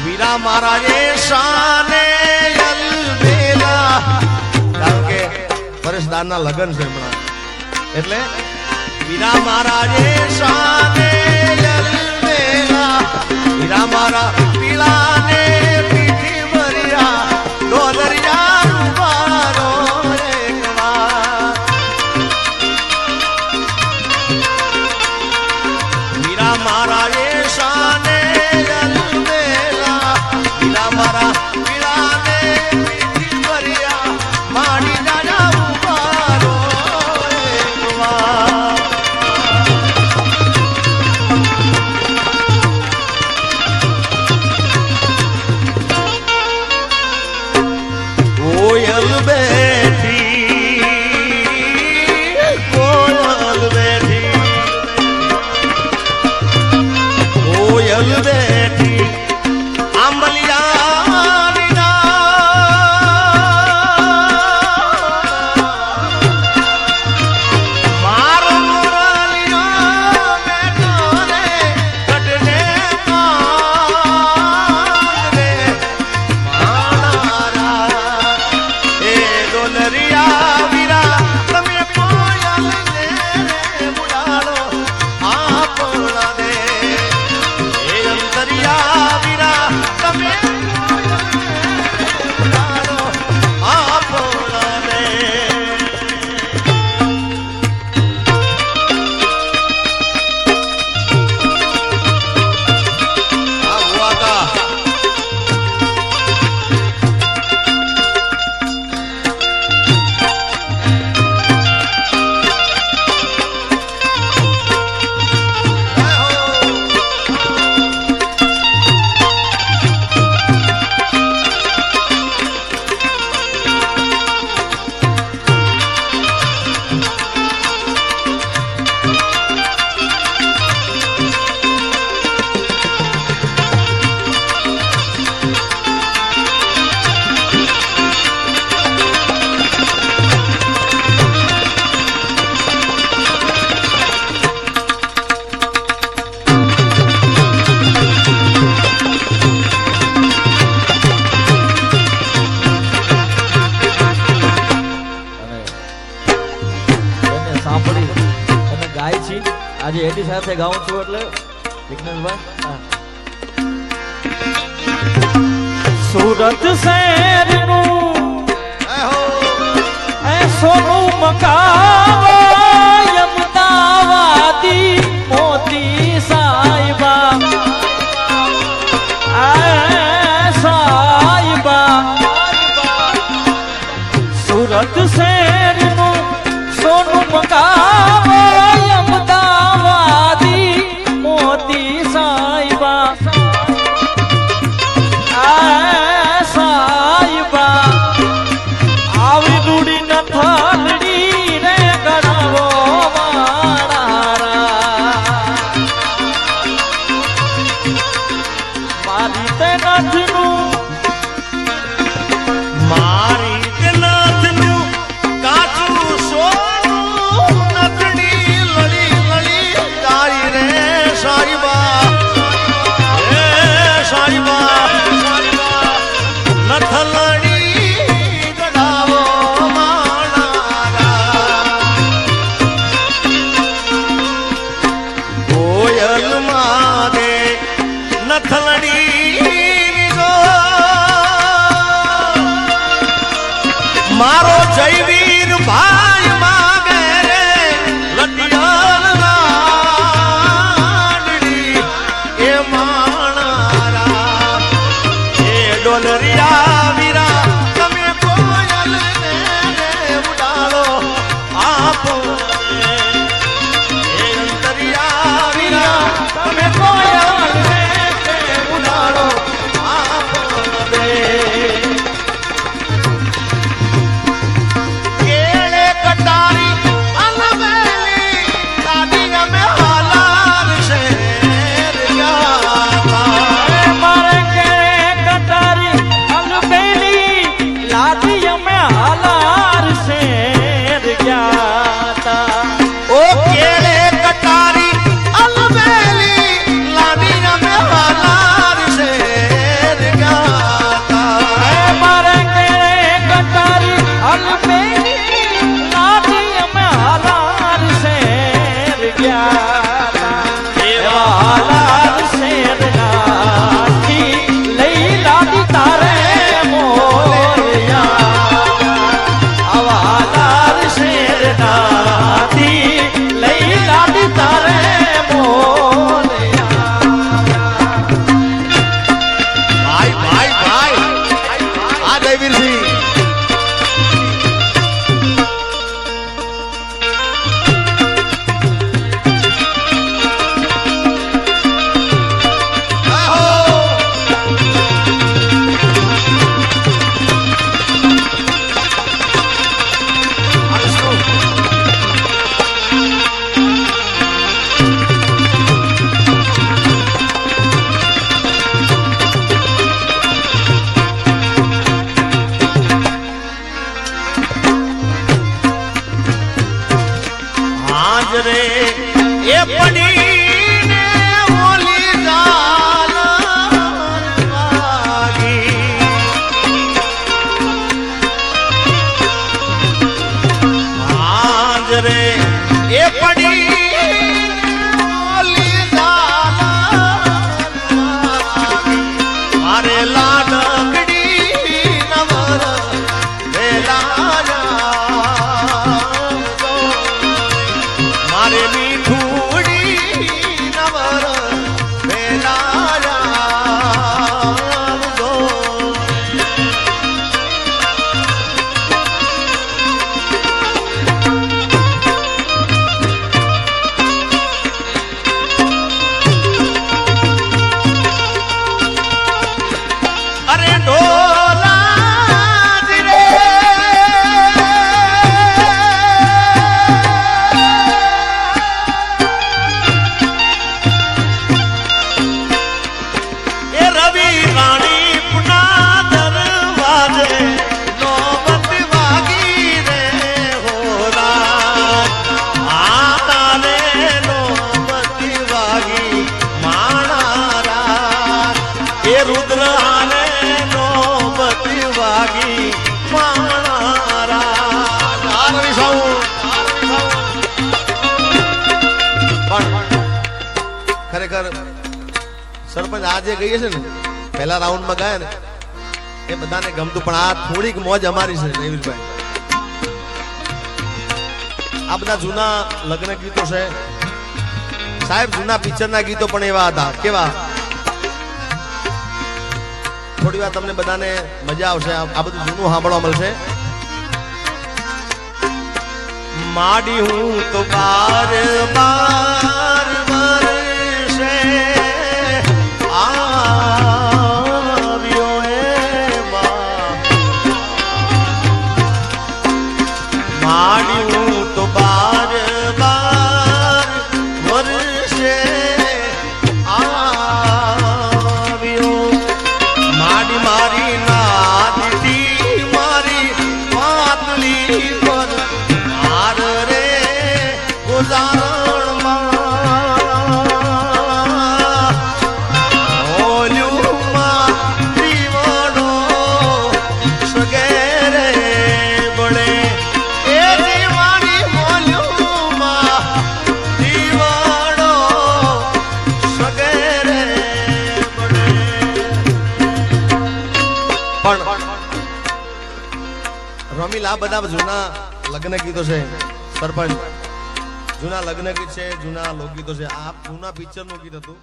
વીરા મારા એ શાને અલબેલા, કારણ કે પરેશદારના લગ્ન છે હમણાં, એટલે વીરા મારા એ શાને અલબેલા, વીરા મારા પીળાને પીઠી ભર્યા ડોલરિયા રૂપારો એકવાર, વીરા મારા એ શાને અલબેલા, વીરા મારા પીળાને પીઠી ભર્યા માડી દાદા રૂપારો એકવાર. કોયલ બેઠી, કોયલ બેઠી, કોયલ બેઠી આંબલિયાની મારો મોરલિયો બેઠો રે કટને કાંગરે માણારા એ ડોલરિયા વીરા તમે કોયલ ને બુડાડો આપણા દે, એ અંતરિયા વીરા તમે બુડાડો આપણા દે. આ હુઆકા સાંભળી અને ગાય છે આજે એની સાથે ગાઉં છું એટલે વિઘ્નેશભાઈ સુરત શહેરનું એ સોનું મકાન અમદાવાદી મોતી સાહેબા સાહેબા સુરત શહેરનું સોનું મકાન અમદાવાદી મોતી સાહેબા સાહેબા આવી રૂડી ન થાલડી રે ગણાવો મારી તે નાથનું મારી તે નાથનું કાચું સોનું નથડી લડી લડી જાય રે સાહેબા, એ સાહેબા નથલડી ગડાવો માણારા, કોયલ માને નથલડી મારો જયવીર ભાઈ માગે રે લટિયાલ લાડડી એ માણારા, એ ડોલરિયા વીરા તમે કોયલ ને ઉડાડો આપો, એ અંતરિયા વીરા તમે કોયલ ને ઉડાડો આપો દે. અરે ઢોલાજી રે એ રવિ રાણી પુના દરવાજે નોબત વાગી રે હોરા આને નોબત વાગી માણારા એ રુદ્ર આને નોબત વાગી માણારા રવિ સાઉ પણ ખરેખર સરપંચ આજે ગઈએ છે ને પહેલા રાઉન્ડમાં ગયા ને એ બધાને ગમતું પણ આ થોડીક મોજ અમારી છે રવિભાઈ આ બધા જૂના લગ્ન ગીતો છે સાહેબ જૂના પિક્ચરના ગીતો પણ એવા હતા કેવા થોડી વાર તમને બધાને મજા આવશે આ બધું જૂનું સાંભળવા મળશે માડી હું તો બાર બાર વર્ષે આવ્યો એમાં માડી હું તો બાર બાર વર્ષે આવ્યો માડી મારી નાદતી મારી પાતળી પર માર રે ગુજારણમાં રમીલ આ બધા જૂના લગ્ન ગીતો છે સરપંચ જૂના લગ્ન ગીત છે જૂના લોકગીતો છે આ જૂના પિક્ચર નું ગીત હતું